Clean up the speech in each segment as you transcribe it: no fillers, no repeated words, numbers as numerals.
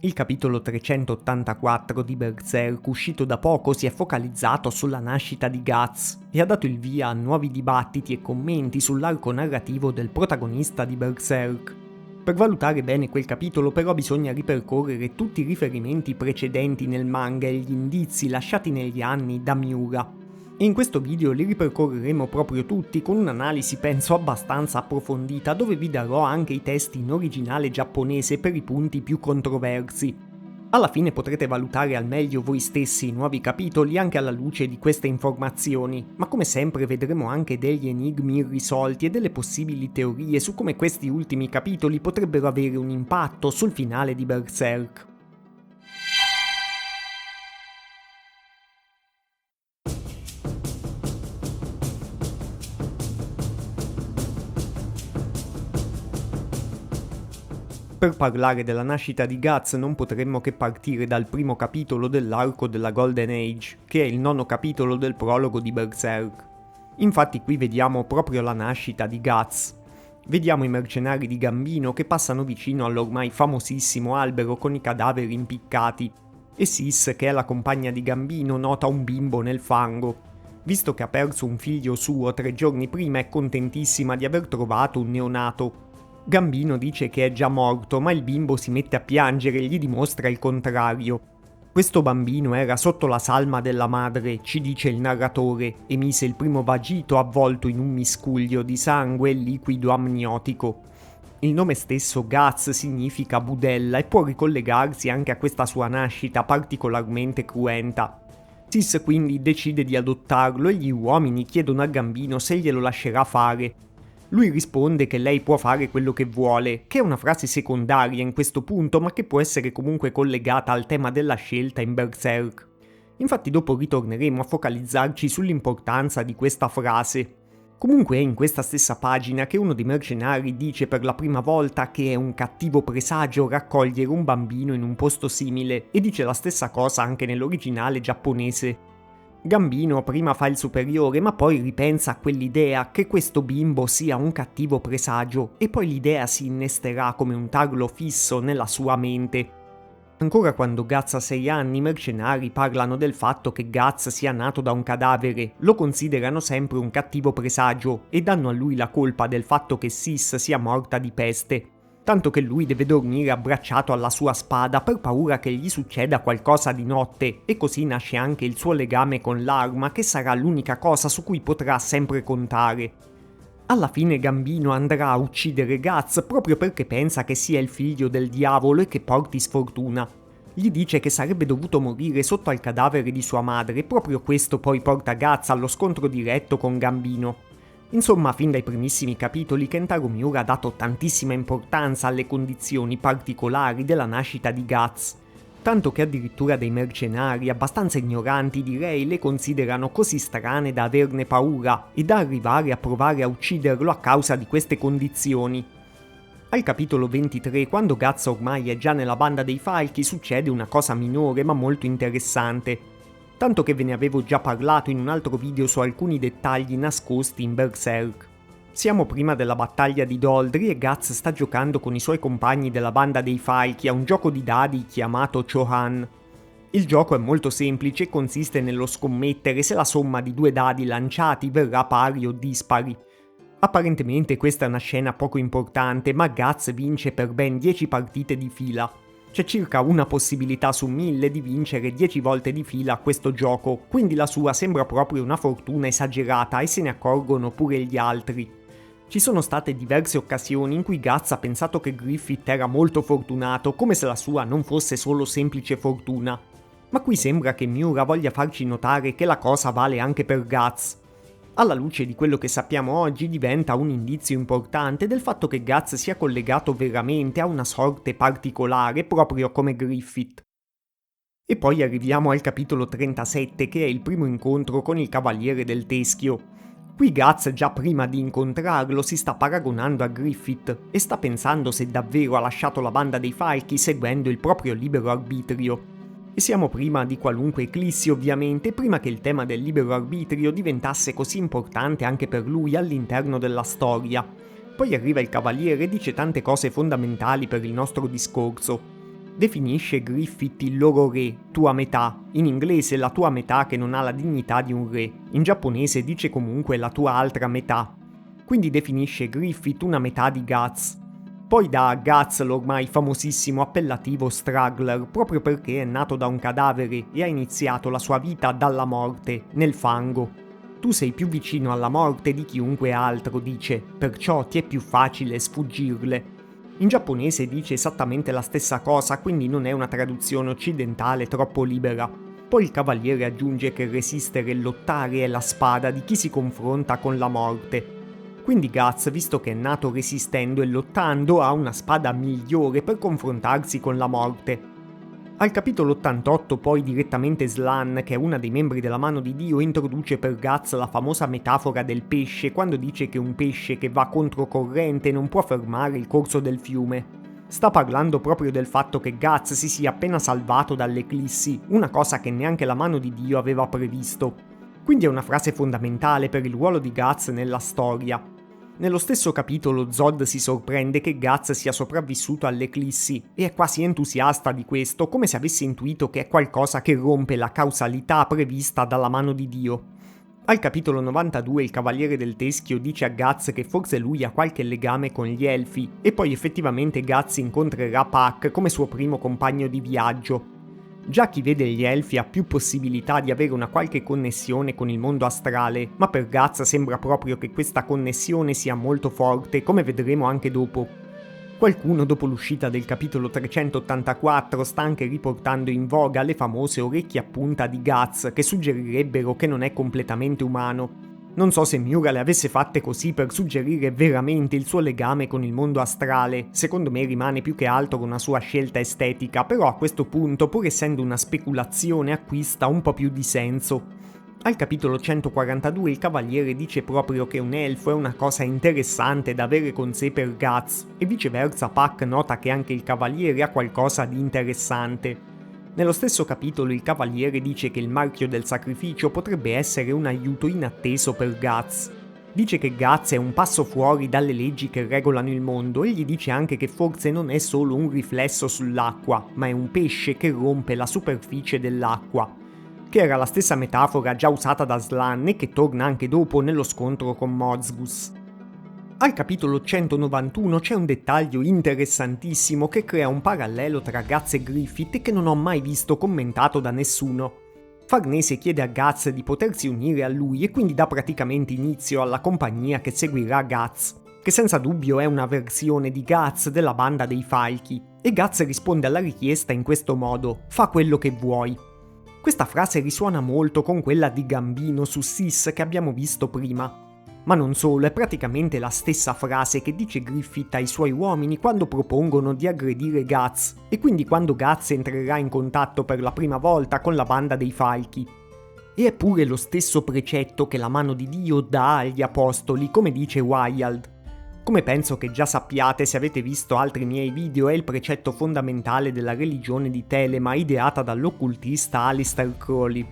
Il capitolo 384 di Berserk, uscito da poco, si è focalizzato sulla nascita di Guts e ha dato il via a nuovi dibattiti e commenti sull'arco narrativo del protagonista di Berserk. Per valutare bene quel capitolo però bisogna ripercorrere tutti i riferimenti precedenti nel manga e gli indizi lasciati negli anni da Miura. E in questo video li ripercorreremo proprio tutti con un'analisi penso abbastanza approfondita, dove vi darò anche i testi in originale giapponese per i punti più controversi. Alla fine potrete valutare al meglio voi stessi i nuovi capitoli anche alla luce di queste informazioni, ma come sempre vedremo anche degli enigmi irrisolti e delle possibili teorie su come questi ultimi capitoli potrebbero avere un impatto sul finale di Berserk. Per parlare della nascita di Guts non potremmo che partire dal primo capitolo dell'arco della Golden Age, che è il nono capitolo del prologo di Berserk. Infatti qui vediamo proprio la nascita di Guts. Vediamo i mercenari di Gambino che passano vicino all'ormai famosissimo albero con i cadaveri impiccati, e Sis, che è la compagna di Gambino, nota un bimbo nel fango. Visto che ha perso un figlio suo 3 giorni prima, è contentissima di aver trovato un neonato. Gambino dice che è già morto, ma il bimbo si mette a piangere e gli dimostra il contrario. Questo bambino era sotto la salma della madre, ci dice il narratore, e mise il primo vagito avvolto in un miscuglio di sangue e liquido amniotico. Il nome stesso Guts significa budella e può ricollegarsi anche a questa sua nascita particolarmente cruenta. Sis quindi decide di adottarlo e gli uomini chiedono a Gambino se glielo lascerà fare. Lui risponde che lei può fare quello che vuole, che è una frase secondaria in questo punto ma che può essere comunque collegata al tema della scelta in Berserk. Infatti dopo ritorneremo a focalizzarci sull'importanza di questa frase. Comunque è in questa stessa pagina che uno dei mercenari dice per la prima volta che è un cattivo presagio raccogliere un bambino in un posto simile, e dice la stessa cosa anche nell'originale giapponese. Gambino prima fa il superiore ma poi ripensa a quell'idea che questo bimbo sia un cattivo presagio e poi l'idea si innesterà come un tarlo fisso nella sua mente. Ancora quando Guts ha 6 anni i mercenari parlano del fatto che Guts sia nato da un cadavere, lo considerano sempre un cattivo presagio e danno a lui la colpa del fatto che Sis sia morta di peste. Tanto che lui deve dormire abbracciato alla sua spada per paura che gli succeda qualcosa di notte, e così nasce anche il suo legame con l'arma, che sarà l'unica cosa su cui potrà sempre contare. Alla fine Gambino andrà a uccidere Guts proprio perché pensa che sia il figlio del diavolo e che porti sfortuna. Gli dice che sarebbe dovuto morire sotto al cadavere di sua madre e proprio questo poi porta Guts allo scontro diretto con Gambino. Insomma, fin dai primissimi capitoli Kentaro Miura ha dato tantissima importanza alle condizioni particolari della nascita di Guts, tanto che addirittura dei mercenari, abbastanza ignoranti direi, le considerano così strane da averne paura e da arrivare a provare a ucciderlo a causa di queste condizioni. Al capitolo 23, quando Guts ormai è già nella banda dei falchi, succede una cosa minore ma molto interessante. Tanto che ve ne avevo già parlato in un altro video su alcuni dettagli nascosti in Berserk. Siamo prima della battaglia di Doldry e Guts sta giocando con i suoi compagni della banda dei falchi a un gioco di dadi chiamato Chohan. Il gioco è molto semplice e consiste nello scommettere se la somma di 2 dadi lanciati verrà pari o dispari. Apparentemente questa è una scena poco importante, ma Guts vince per ben 10 partite di fila. C'è circa una possibilità su 1000 di vincere 10 volte di fila a questo gioco, quindi la sua sembra proprio una fortuna esagerata e se ne accorgono pure gli altri. Ci sono state diverse occasioni in cui Guts ha pensato che Griffith era molto fortunato, come se la sua non fosse solo semplice fortuna. Ma qui sembra che Miura voglia farci notare che la cosa vale anche per Guts. Alla luce di quello che sappiamo oggi diventa un indizio importante del fatto che Guts sia collegato veramente a una sorte particolare proprio come Griffith. E poi arriviamo al capitolo 37 che è il primo incontro con il Cavaliere del Teschio. Qui Guts già prima di incontrarlo si sta paragonando a Griffith e sta pensando se davvero ha lasciato la banda dei falchi seguendo il proprio libero arbitrio. E siamo prima di qualunque eclissi ovviamente, prima che il tema del libero arbitrio diventasse così importante anche per lui all'interno della storia. Poi arriva il Cavaliere e dice tante cose fondamentali per il nostro discorso. definisce Griffith il loro re, tua metà, in inglese la tua metà che non ha la dignità di un re, in giapponese dice comunque la tua altra metà. Quindi definisce Griffith una metà di Guts. Poi dà a Guts l'ormai famosissimo appellativo Struggler, proprio perché è nato da un cadavere e ha iniziato la sua vita dalla morte, nel fango. Tu sei più vicino alla morte di chiunque altro, dice, perciò ti è più facile sfuggirle. In giapponese dice esattamente la stessa cosa, quindi non è una traduzione occidentale troppo libera. Poi il cavaliere aggiunge che resistere e lottare è la spada di chi si confronta con la morte. Quindi Guts, visto che è nato resistendo e lottando, ha una spada migliore per confrontarsi con la morte. Al capitolo 88 poi direttamente Slan, che è una dei membri della Mano di Dio, introduce per Guts la famosa metafora del pesce quando dice che un pesce che va controcorrente non può fermare il corso del fiume. Sta parlando proprio del fatto che Guts si sia appena salvato dall'eclissi, una cosa che neanche la Mano di Dio aveva previsto. Quindi è una frase fondamentale per il ruolo di Guts nella storia. Nello stesso capitolo Zod si sorprende che Guts sia sopravvissuto all'eclissi e è quasi entusiasta di questo, come se avesse intuito che è qualcosa che rompe la causalità prevista dalla Mano di Dio. Al capitolo 92 il Cavaliere del Teschio dice a Guts che forse lui ha qualche legame con gli Elfi e poi effettivamente Guts incontrerà Puck come suo primo compagno di viaggio. Già chi vede gli Elfi ha più possibilità di avere una qualche connessione con il mondo astrale, ma per Guts sembra proprio che questa connessione sia molto forte, come vedremo anche dopo. Qualcuno dopo l'uscita del capitolo 384 sta anche riportando in voga le famose orecchie a punta di Guts, che suggerirebbero che non è completamente umano. Non so se Miura le avesse fatte così per suggerire veramente il suo legame con il mondo astrale, secondo me rimane più che altro una sua scelta estetica, però a questo punto, pur essendo una speculazione, acquista un po' più di senso. Al capitolo 142 il Cavaliere dice proprio che un elfo è una cosa interessante da avere con sé per Guts, e viceversa Puck nota che anche il Cavaliere ha qualcosa di interessante. Nello stesso capitolo il Cavaliere dice che il marchio del sacrificio potrebbe essere un aiuto inatteso per Guts. Dice che Guts è un passo fuori dalle leggi che regolano il mondo e gli dice anche che forse non è solo un riflesso sull'acqua, ma è un pesce che rompe la superficie dell'acqua, che era la stessa metafora già usata da Slan e che torna anche dopo nello scontro con Mozgus. Al capitolo 191 c'è un dettaglio interessantissimo che crea un parallelo tra Guts e Griffith che non ho mai visto commentato da nessuno. Farnese chiede a Guts di potersi unire a lui e quindi dà praticamente inizio alla compagnia che seguirà Guts, che senza dubbio è una versione di Guts della banda dei Falchi, e Guts risponde alla richiesta in questo modo: fa quello che vuoi. Questa frase risuona molto con quella di Gambino su Sis che abbiamo visto prima. Ma non solo, è praticamente la stessa frase che dice Griffith ai suoi uomini quando propongono di aggredire Guts, e quindi quando Guts entrerà in contatto per la prima volta con la banda dei Falchi. E è pure lo stesso precetto che la Mano di Dio dà agli apostoli, come dice Wild. Come penso che già sappiate se avete visto altri miei video, è il precetto fondamentale della religione di Telema ideata dall'occultista Aleister Crowley.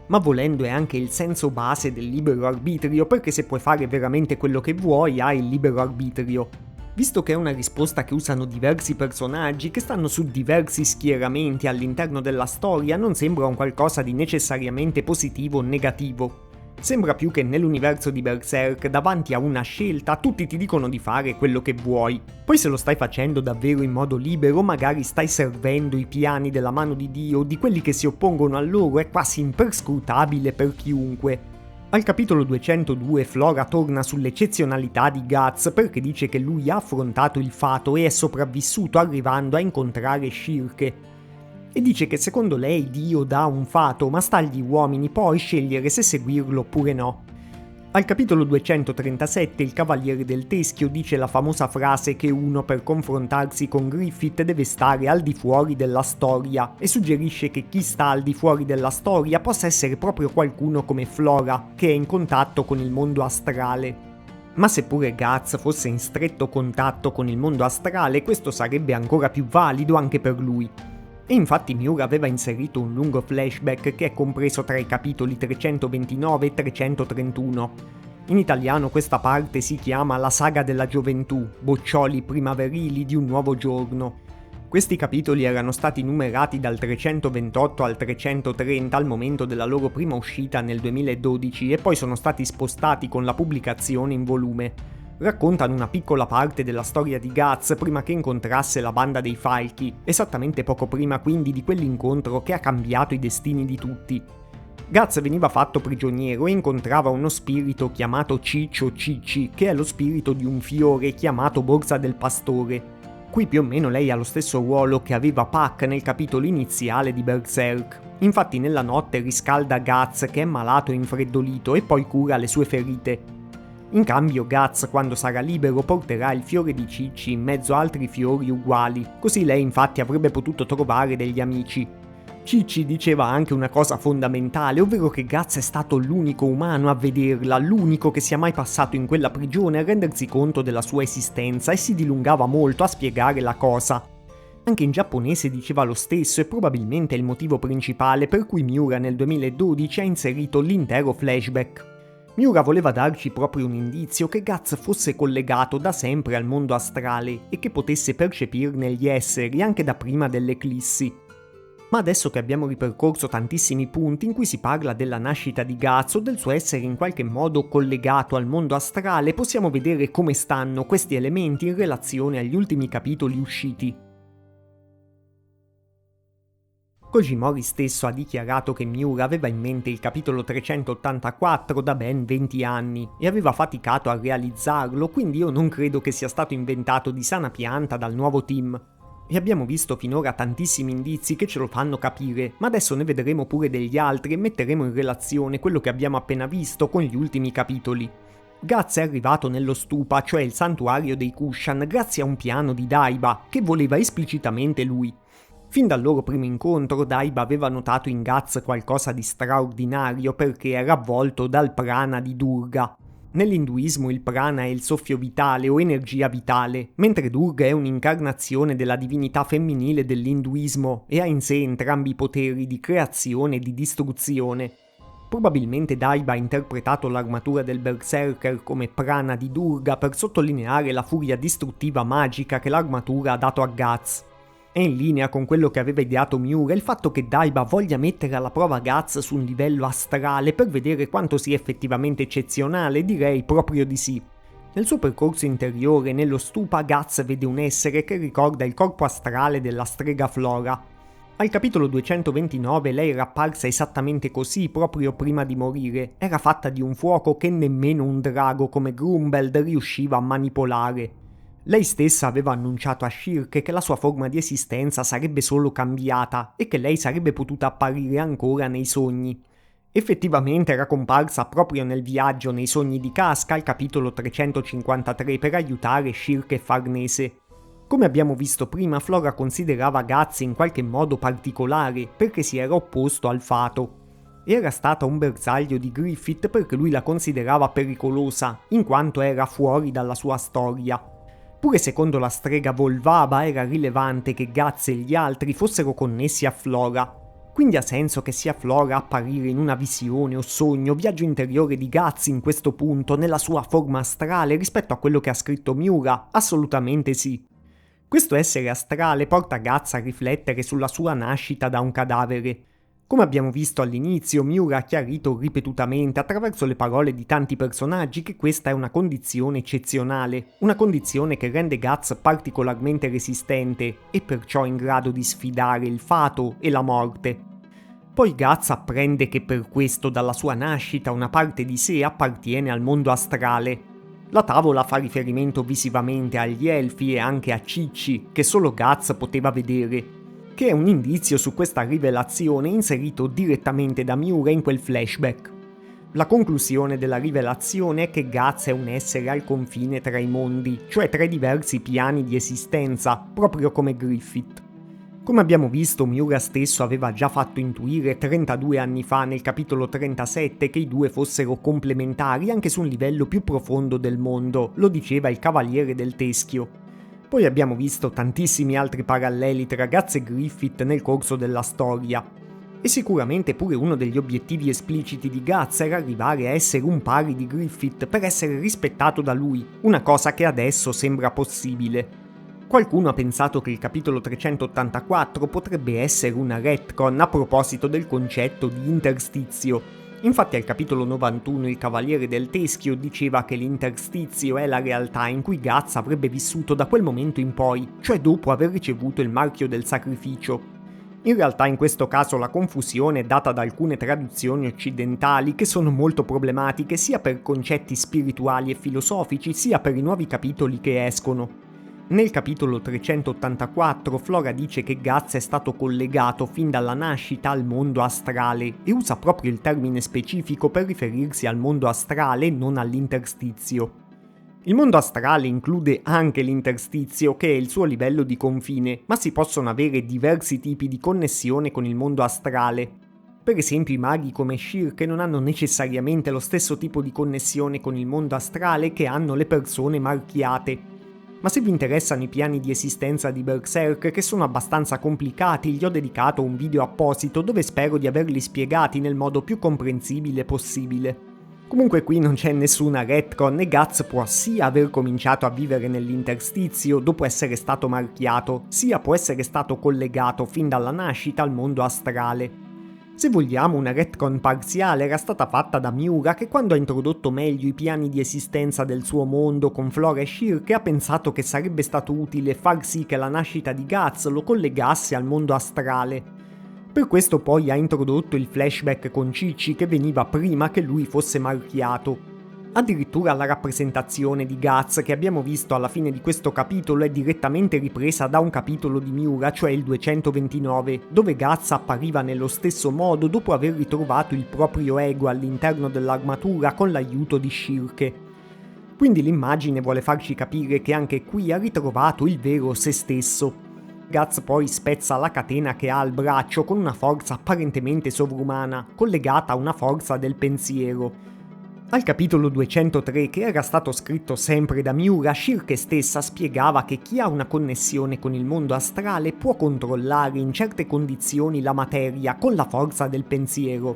Ma volendo è anche il senso base del libero arbitrio, perché se puoi fare veramente quello che vuoi hai il libero arbitrio. Visto che è una risposta che usano diversi personaggi che stanno su diversi schieramenti all'interno della storia, non sembra un qualcosa di necessariamente positivo o negativo. Sembra più che nell'universo di Berserk, davanti a una scelta, tutti ti dicono di fare quello che vuoi. Poi se lo stai facendo davvero in modo libero, magari stai servendo i piani della Mano di Dio, di quelli che si oppongono a loro, è quasi imperscrutabile per chiunque. Al capitolo 202 Flora torna sull'eccezionalità di Guts perché dice che lui ha affrontato il fato e è sopravvissuto arrivando a incontrare Shirke. E dice che secondo lei Dio dà un fato, ma sta agli uomini poi scegliere se seguirlo oppure no. Al capitolo 237 il Cavaliere del Teschio dice la famosa frase che uno per confrontarsi con Griffith deve stare al di fuori della storia, e suggerisce che chi sta al di fuori della storia possa essere proprio qualcuno come Flora, che è in contatto con il mondo astrale. Ma seppure Guts fosse in stretto contatto con il mondo astrale, questo sarebbe ancora più valido anche per lui. E infatti Miura aveva inserito un lungo flashback che è compreso tra i capitoli 329 e 331. In italiano questa parte si chiama La saga della gioventù, boccioli primaverili di un nuovo giorno. Questi capitoli erano stati numerati dal 328 al 330 al momento della loro prima uscita nel 2012 e poi sono stati spostati con la pubblicazione in volume. Raccontano una piccola parte della storia di Guts prima che incontrasse la banda dei Falchi, esattamente poco prima quindi di quell'incontro che ha cambiato i destini di tutti. Guts veniva fatto prigioniero e incontrava uno spirito chiamato Ciccio Cicci, che è lo spirito di un fiore chiamato Borsa del Pastore. Qui più o meno lei ha lo stesso ruolo che aveva Puck nel capitolo iniziale di Berserk. Infatti nella notte riscalda Guts che è malato e infreddolito e poi cura le sue ferite. In cambio Guts, quando sarà libero, porterà il fiore di Cicci in mezzo a altri fiori uguali, così lei infatti avrebbe potuto trovare degli amici. Cicci diceva anche una cosa fondamentale, ovvero che Guts è stato l'unico umano a vederla, l'unico che sia mai passato in quella prigione a rendersi conto della sua esistenza e si dilungava molto a spiegare la cosa. Anche in giapponese diceva lo stesso e probabilmente è il motivo principale per cui Miura nel 2012 ha inserito l'intero flashback. Miura voleva darci proprio un indizio che Guts fosse collegato da sempre al mondo astrale e che potesse percepirne gli esseri anche da prima dell'eclissi. Ma adesso che abbiamo ripercorso tantissimi punti in cui si parla della nascita di Guts o del suo essere in qualche modo collegato al mondo astrale, possiamo vedere come stanno questi elementi in relazione agli ultimi capitoli usciti. Koji Mori stesso ha dichiarato che Miura aveva in mente il capitolo 384 da ben 20 anni e aveva faticato a realizzarlo, quindi io non credo che sia stato inventato di sana pianta dal nuovo team. E abbiamo visto finora tantissimi indizi che ce lo fanno capire, ma adesso ne vedremo pure degli altri e metteremo in relazione quello che abbiamo appena visto con gli ultimi capitoli. Guts è arrivato nello stupa, cioè il santuario dei Kushan, grazie a un piano di Daiba, che voleva esplicitamente lui. Fin dal loro primo incontro Daiba aveva notato in Guts qualcosa di straordinario perché era avvolto dal prana di Durga. Nell'induismo il prana è il soffio vitale o energia vitale, mentre Durga è un'incarnazione della divinità femminile dell'induismo e ha in sé entrambi i poteri di creazione e di distruzione. Probabilmente Daiba ha interpretato l'armatura del Berserker come prana di Durga per sottolineare la furia distruttiva magica che l'armatura ha dato a Guts. È in linea con quello che aveva ideato Miura il fatto che Daiba voglia mettere alla prova Guts su un livello astrale per vedere quanto sia effettivamente eccezionale, direi proprio di sì. Nel suo percorso interiore, nello stupa, Guts vede un essere che ricorda il corpo astrale della strega Flora. Al capitolo 229 lei era apparsa esattamente così proprio prima di morire, era fatta di un fuoco che nemmeno un drago come Grumbeld riusciva a manipolare. Lei stessa aveva annunciato a Shirke che la sua forma di esistenza sarebbe solo cambiata e che lei sarebbe potuta apparire ancora nei sogni. Effettivamente era comparsa proprio nel viaggio nei sogni di Casca al capitolo 353 per aiutare Shirke Farnese. Come abbiamo visto prima, Flora considerava Guts in qualche modo particolare perché si era opposto al fato. Era stata un bersaglio di Griffith perché lui la considerava pericolosa, in quanto era fuori dalla sua storia. Pure secondo la strega Volvaba era rilevante che Guts e gli altri fossero connessi a Flora. Quindi ha senso che sia Flora a apparire in una visione o sogno, viaggio interiore di Guts in questo punto, nella sua forma astrale rispetto a quello che ha scritto Miura? Assolutamente sì. Questo essere astrale porta Guts a riflettere sulla sua nascita da un cadavere. Come abbiamo visto all'inizio, Miura ha chiarito ripetutamente attraverso le parole di tanti personaggi che questa è una condizione eccezionale, una condizione che rende Guts particolarmente resistente e perciò in grado di sfidare il fato e la morte. Poi Guts apprende che per questo dalla sua nascita una parte di sé appartiene al mondo astrale. La tavola fa riferimento visivamente agli elfi e anche a Cicci, che solo Guts poteva vedere, che è un indizio su questa rivelazione inserito direttamente da Miura in quel flashback. La conclusione della rivelazione è che Guts è un essere al confine tra i mondi, cioè tra i diversi piani di esistenza, proprio come Griffith. Come abbiamo visto, Miura stesso aveva già fatto intuire 32 anni fa nel capitolo 37 che i due fossero complementari anche su un livello più profondo del mondo, lo diceva il Cavaliere del Teschio. Poi abbiamo visto tantissimi altri paralleli tra Guts e Griffith nel corso della storia. E sicuramente pure uno degli obiettivi espliciti di Guts era arrivare a essere un pari di Griffith per essere rispettato da lui, una cosa che adesso sembra possibile. Qualcuno ha pensato che il capitolo 384 potrebbe essere una retcon a proposito del concetto di interstizio. Infatti al capitolo 91 il Cavaliere del Teschio diceva che l'interstizio è la realtà in cui Guts avrebbe vissuto da quel momento in poi, cioè dopo aver ricevuto il marchio del sacrificio. In realtà in questo caso la confusione è data da alcune traduzioni occidentali che sono molto problematiche sia per concetti spirituali e filosofici sia per i nuovi capitoli che escono. Nel capitolo 384 Flora dice che Guts è stato collegato fin dalla nascita al mondo astrale e usa proprio il termine specifico per riferirsi al mondo astrale, non all'interstizio. Il mondo astrale include anche l'interstizio, che è il suo livello di confine, ma si possono avere diversi tipi di connessione con il mondo astrale. Per esempio i maghi come Shirk non hanno necessariamente lo stesso tipo di connessione con il mondo astrale che hanno le persone marchiate. Ma se vi interessano i piani di esistenza di Berserk, che sono abbastanza complicati, gli ho dedicato un video apposito dove spero di averli spiegati nel modo più comprensibile possibile. Comunque qui non c'è nessuna retcon e Guts può sia aver cominciato a vivere nell'interstizio dopo essere stato marchiato, sia può essere stato collegato fin dalla nascita al mondo astrale. Se vogliamo, una retcon parziale era stata fatta da Miura, che quando ha introdotto meglio i piani di esistenza del suo mondo con Flora e Shirk ha pensato che sarebbe stato utile far sì che la nascita di Guts lo collegasse al mondo astrale. Per questo poi ha introdotto il flashback con Cicci che veniva prima che lui fosse marchiato. Addirittura la rappresentazione di Guts che abbiamo visto alla fine di questo capitolo è direttamente ripresa da un capitolo di Miura, cioè il 229, dove Guts appariva nello stesso modo dopo aver ritrovato il proprio ego all'interno dell'armatura con l'aiuto di Shirke. Quindi l'immagine vuole farci capire che anche qui ha ritrovato il vero se stesso. Guts poi spezza la catena che ha al braccio con una forza apparentemente sovrumana, collegata a una forza del pensiero. Al capitolo 203, che era stato scritto sempre da Miura, Shirke stessa spiegava che chi ha una connessione con il mondo astrale può controllare in certe condizioni la materia con la forza del pensiero.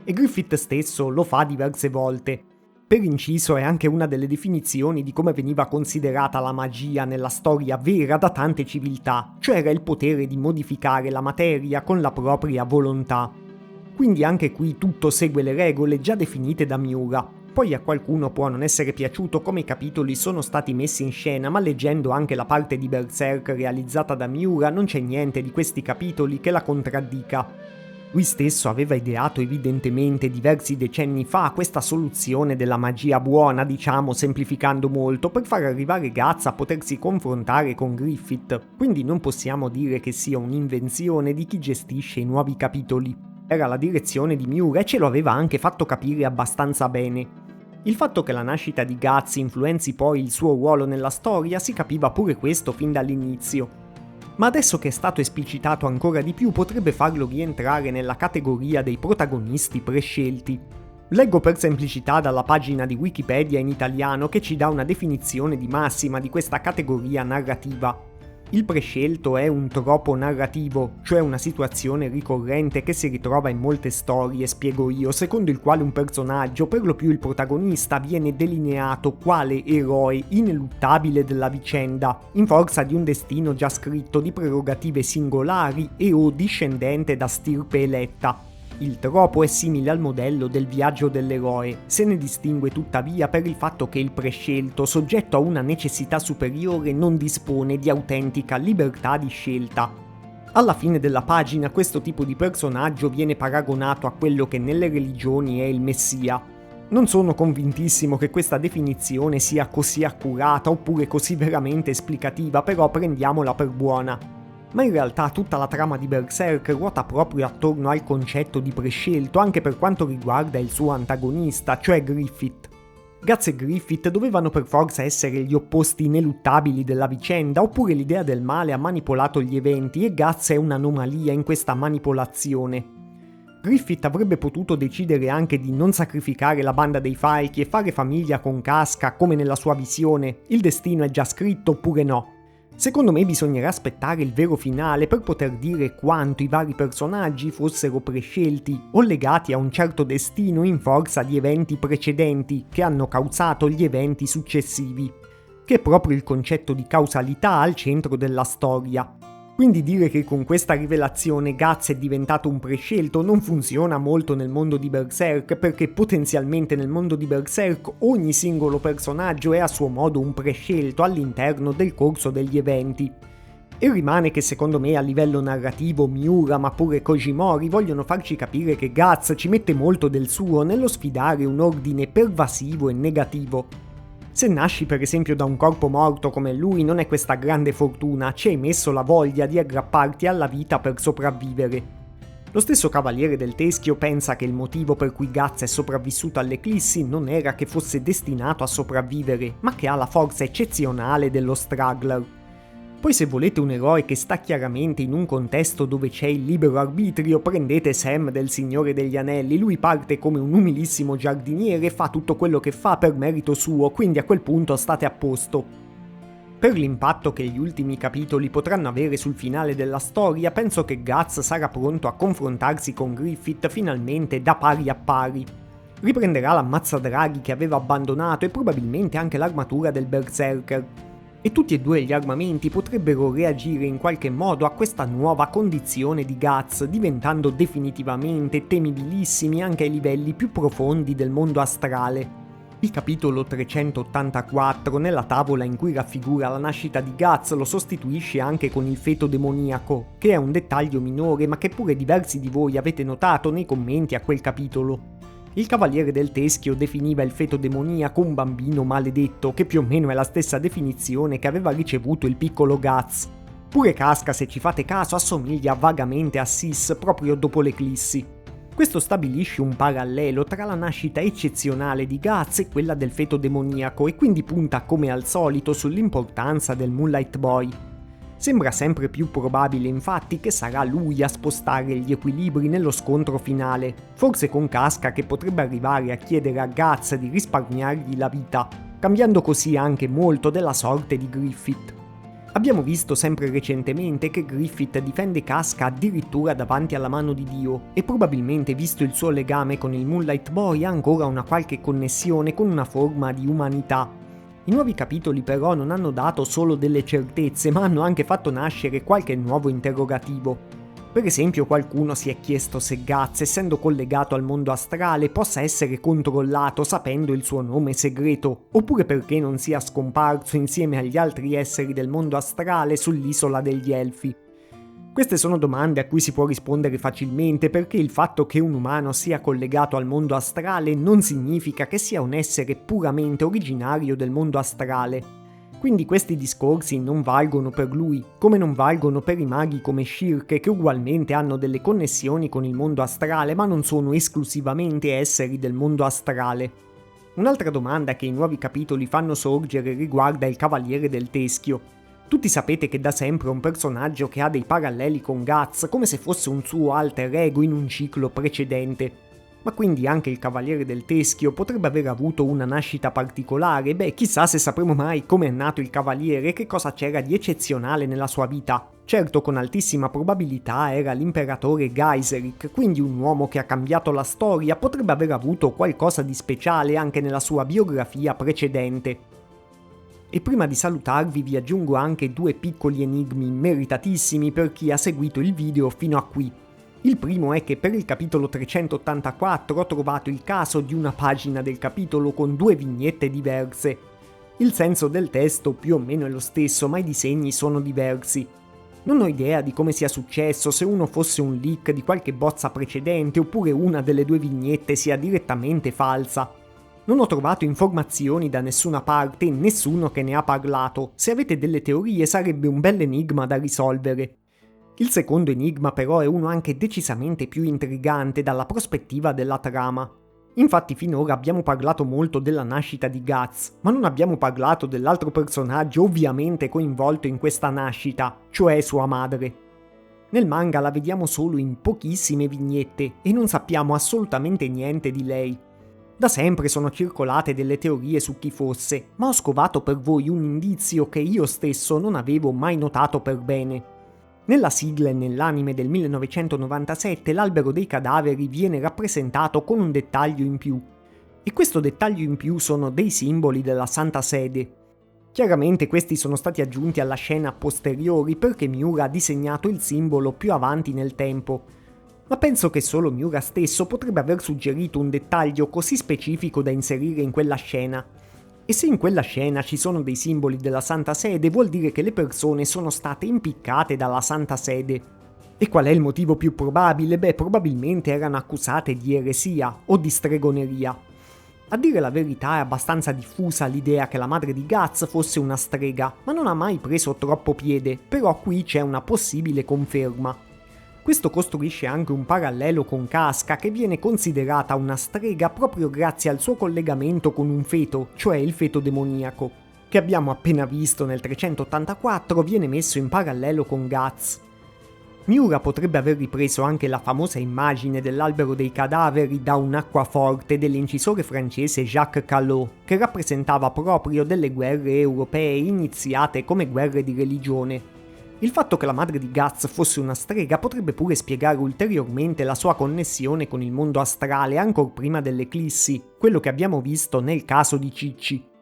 E Griffith stesso lo fa diverse volte. Per inciso è anche una delle definizioni di come veniva considerata la magia nella storia vera da tante civiltà, cioè era il potere di modificare la materia con la propria volontà. Quindi anche qui tutto segue le regole già definite da Miura. Poi a qualcuno può non essere piaciuto come i capitoli sono stati messi in scena, ma leggendo anche la parte di Berserk realizzata da Miura non c'è niente di questi capitoli che la contraddica. Lui stesso aveva ideato evidentemente diversi decenni fa questa soluzione della magia buona, diciamo semplificando molto, per far arrivare Guts a potersi confrontare con Griffith, quindi non possiamo dire che sia un'invenzione di chi gestisce i nuovi capitoli. Era la direzione di Miura e ce lo aveva anche fatto capire abbastanza bene. Il fatto che la nascita di Guts influenzi poi il suo ruolo nella storia si capiva pure questo fin dall'inizio. Ma adesso che è stato esplicitato ancora di più potrebbe farlo rientrare nella categoria dei protagonisti prescelti. Leggo per semplicità dalla pagina di Wikipedia in italiano che ci dà una definizione di massima di questa categoria narrativa. Il prescelto è un tropo narrativo, cioè una situazione ricorrente che si ritrova in molte storie, spiego io, secondo il quale un personaggio, per lo più il protagonista, viene delineato quale eroe ineluttabile della vicenda, in forza di un destino già scritto di prerogative singolari e o discendente da stirpe eletta. Il tropo è simile al modello del viaggio dell'eroe, se ne distingue tuttavia per il fatto che il prescelto, soggetto a una necessità superiore, non dispone di autentica libertà di scelta. Alla fine della pagina questo tipo di personaggio viene paragonato a quello che nelle religioni è il Messia. Non sono convintissimo che questa definizione sia così accurata oppure così veramente esplicativa, però prendiamola per buona. Ma in realtà tutta la trama di Berserk ruota proprio attorno al concetto di prescelto anche per quanto riguarda il suo antagonista, cioè Griffith. Guts e Griffith dovevano per forza essere gli opposti ineluttabili della vicenda, oppure l'idea del male ha manipolato gli eventi e Guts è un'anomalia in questa manipolazione. Griffith avrebbe potuto decidere anche di non sacrificare la banda dei falchi e fare famiglia con Casca come nella sua visione, il destino è già scritto oppure no. Secondo me bisognerà aspettare il vero finale per poter dire quanto i vari personaggi fossero prescelti o legati a un certo destino in forza di eventi precedenti che hanno causato gli eventi successivi. che è proprio il concetto di causalità al centro della storia. Quindi dire che con questa rivelazione Guts è diventato un prescelto non funziona molto nel mondo di Berserk, perché potenzialmente nel mondo di Berserk ogni singolo personaggio è a suo modo un prescelto all'interno del corso degli eventi. E rimane che secondo me a livello narrativo Miura ma pure Kojimori vogliono farci capire che Guts ci mette molto del suo nello sfidare un ordine pervasivo e negativo. Se nasci per esempio da un corpo morto come lui non è questa grande fortuna, ci hai messo la voglia di aggrapparti alla vita per sopravvivere. Lo stesso Cavaliere del Teschio pensa che il motivo per cui Guts è sopravvissuto all'eclissi non era che fosse destinato a sopravvivere, ma che ha la forza eccezionale dello Struggler. Poi se volete un eroe che sta chiaramente in un contesto dove c'è il libero arbitrio, prendete Sam del Signore degli Anelli, lui parte come un umilissimo giardiniere e fa tutto quello che fa per merito suo, quindi a quel punto state a posto. Per l'impatto che gli ultimi capitoli potranno avere sul finale della storia, penso che Guts sarà pronto a confrontarsi con Griffith finalmente da pari a pari. Riprenderà l'ammazzadraghi che aveva abbandonato e probabilmente anche l'armatura del Berserker. E tutti e due gli armamenti potrebbero reagire in qualche modo a questa nuova condizione di Guts, diventando definitivamente temibilissimi anche ai livelli più profondi del mondo astrale. Il capitolo 384, nella tavola in cui raffigura la nascita di Guts, lo sostituisce anche con il feto demoniaco, che è un dettaglio minore ma che pure diversi di voi avete notato nei commenti a quel capitolo. Il Cavaliere del Teschio definiva il feto demoniaco un bambino maledetto, che più o meno è la stessa definizione che aveva ricevuto il piccolo Guts. Pure Casca, se ci fate caso, assomiglia vagamente a Sis proprio dopo l'eclissi. Questo stabilisce un parallelo tra la nascita eccezionale di Guts e quella del feto demoniaco e quindi punta come al solito sull'importanza del Moonlight Boy. Sembra sempre più probabile infatti che sarà lui a spostare gli equilibri nello scontro finale, forse con Casca che potrebbe arrivare a chiedere a Guts di risparmiargli la vita, cambiando così anche molto della sorte di Griffith. Abbiamo visto sempre recentemente che Griffith difende Casca addirittura davanti alla mano di Dio e probabilmente visto il suo legame con il Moonlight Boy ha ancora una qualche connessione con una forma di umanità. I nuovi capitoli però non hanno dato solo delle certezze, ma hanno anche fatto nascere qualche nuovo interrogativo. Per esempio qualcuno si è chiesto se Guts, essendo collegato al mondo astrale, possa essere controllato sapendo il suo nome segreto, oppure perché non sia scomparso insieme agli altri esseri del mondo astrale sull'isola degli Elfi. Queste sono domande a cui si può rispondere facilmente perché il fatto che un umano sia collegato al mondo astrale non significa che sia un essere puramente originario del mondo astrale. Quindi questi discorsi non valgono per lui, come non valgono per i maghi come Shirke che ugualmente hanno delle connessioni con il mondo astrale ma non sono esclusivamente esseri del mondo astrale. Un'altra domanda che i nuovi capitoli fanno sorgere riguarda il Cavaliere del Teschio. Tutti sapete che da sempre è un personaggio che ha dei paralleli con Guts, come se fosse un suo alter ego in un ciclo precedente. Ma quindi anche il Cavaliere del Teschio potrebbe aver avuto una nascita particolare? Beh, chissà se sapremo mai come è nato il Cavaliere e che cosa c'era di eccezionale nella sua vita. Certo, con altissima probabilità era l'imperatore Geiserik, quindi un uomo che ha cambiato la storia, potrebbe aver avuto qualcosa di speciale anche nella sua biografia precedente. E prima di salutarvi vi aggiungo anche due piccoli enigmi meritatissimi per chi ha seguito il video fino a qui. Il primo è che per il capitolo 384 ho trovato il caso di una pagina del capitolo con due vignette diverse. Il senso del testo più o meno è lo stesso, ma i disegni sono diversi. Non ho idea di come sia successo, se uno fosse un leak di qualche bozza precedente oppure una delle due vignette sia direttamente falsa. Non ho trovato informazioni da nessuna parte e nessuno che ne ha parlato. Se avete delle teorie sarebbe un bel enigma da risolvere. Il secondo enigma però è uno anche decisamente più intrigante dalla prospettiva della trama. Infatti finora abbiamo parlato molto della nascita di Guts, ma non abbiamo parlato dell'altro personaggio ovviamente coinvolto in questa nascita, cioè sua madre. Nel manga la vediamo solo in pochissime vignette e non sappiamo assolutamente niente di lei. Da sempre sono circolate delle teorie su chi fosse, ma ho scovato per voi un indizio che io stesso non avevo mai notato per bene. Nella sigla e nell'anime del 1997 l'albero dei cadaveri viene rappresentato con un dettaglio in più. E questo dettaglio in più sono dei simboli della Santa Sede. Chiaramente questi sono stati aggiunti alla scena a posteriori perché Miura ha disegnato il simbolo più avanti nel tempo, ma penso che solo Miura stesso potrebbe aver suggerito un dettaglio così specifico da inserire in quella scena. E se in quella scena ci sono dei simboli della Santa Sede, vuol dire che le persone sono state impiccate dalla Santa Sede. E qual è il motivo più probabile? Beh, probabilmente erano accusate di eresia o di stregoneria. A dire la verità è abbastanza diffusa l'idea che la madre di Guts fosse una strega, ma non ha mai preso troppo piede, però qui c'è una possibile conferma. Questo costruisce anche un parallelo con Casca, che viene considerata una strega proprio grazie al suo collegamento con un feto, cioè il feto demoniaco, che abbiamo appena visto nel 384 viene messo in parallelo con Guts. Miura potrebbe aver ripreso anche la famosa immagine dell'albero dei cadaveri da un acquaforte dell'incisore francese Jacques Callot, che rappresentava proprio delle guerre europee iniziate come guerre di religione. Il fatto che la madre di Guts fosse una strega potrebbe pure spiegare ulteriormente la sua connessione con il mondo astrale ancor prima dell'eclissi, quello che abbiamo visto nel caso di Cicci.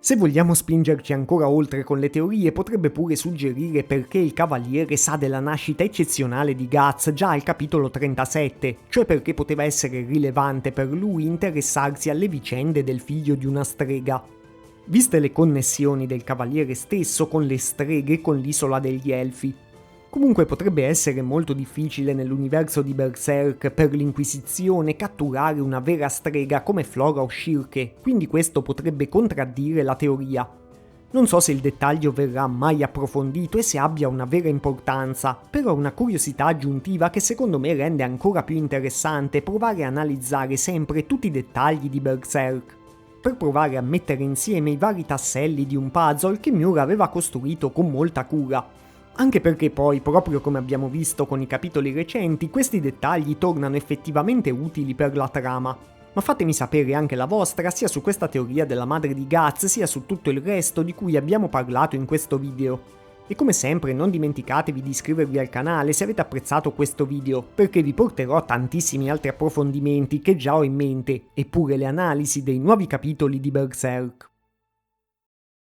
Se vogliamo spingerci ancora oltre con le teorie, potrebbe pure suggerire perché il Cavaliere sa della nascita eccezionale di Guts già al capitolo 37, cioè perché poteva essere rilevante per lui interessarsi alle vicende del figlio di una strega. Viste le connessioni del Cavaliere stesso con le streghe e con l'isola degli Elfi. Comunque potrebbe essere molto difficile nell'universo di Berserk per l'Inquisizione catturare una vera strega come Flora o Shirke, quindi questo potrebbe contraddire la teoria. Non so se il dettaglio verrà mai approfondito e se abbia una vera importanza, però è una curiosità aggiuntiva che secondo me rende ancora più interessante provare a analizzare sempre tutti i dettagli di Berserk, per provare a mettere insieme i vari tasselli di un puzzle che Miura aveva costruito con molta cura. Anche perché poi, proprio come abbiamo visto con i capitoli recenti, questi dettagli tornano effettivamente utili per la trama. Ma fatemi sapere anche la vostra sia su questa teoria della madre di Guts sia su tutto il resto di cui abbiamo parlato in questo video. E come sempre non dimenticatevi di iscrivervi al canale se avete apprezzato questo video, perché vi porterò tantissimi altri approfondimenti che già ho in mente, e pure le analisi dei nuovi capitoli di Berserk.